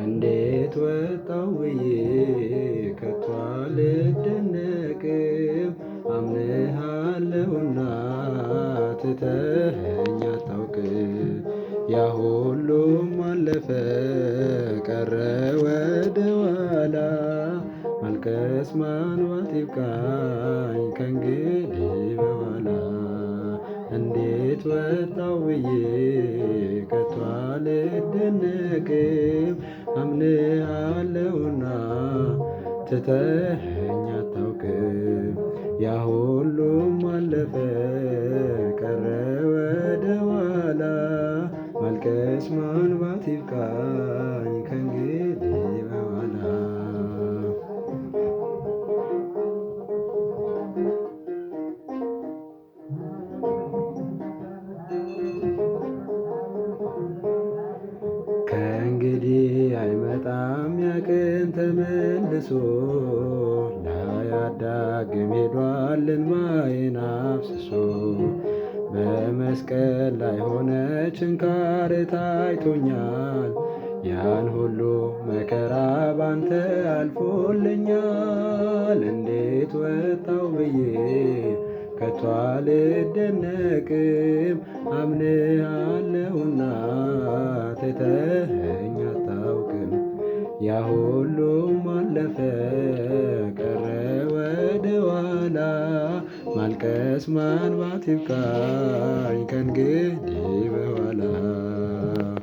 እንዴት ወጣው ብዬ ከቶ አልደነቅም፣ አምንሃለሁና ትተኸኝ አታውቅም። ያ ሁሉም አለፈ ቀረ ወደ ኋላ፣ ማልቀስ ማንባት ይብቃኝ ከእንግዲህ በኋላ። እንዴት ወጣው ብዬ ከቶ አልደነቅም፣ አምንሃለሁና ትተኸኝ አታውቅም። ያ ሁሉም አለፈ ቀረ ወደ ኋላ፣ ማልቀስ ማንባት ይብቃኝ ከእንግዲህ በኋላ። ከእንግዲህ አይመጣም ያ ቀን ተመልሶ፣ ላያዳግም ሄዷል እንባዬን አፍስሶ። በመስቀል ላይ ሆነ ችንካር ታይቶኛል፣ ያን ሁሉ መከራ ባንተ አልፎልኛል። እንዴት ወጣው ብዬ ከቶ አልደነቅም፣ አምንሃለሁና ትተኸኝ አታውቅም። ያ ሁሉም አለፈ ቀረ ወደ ኋላ፣ ማልቀስ ማንባት ይብቃኝ ከእንግዲህ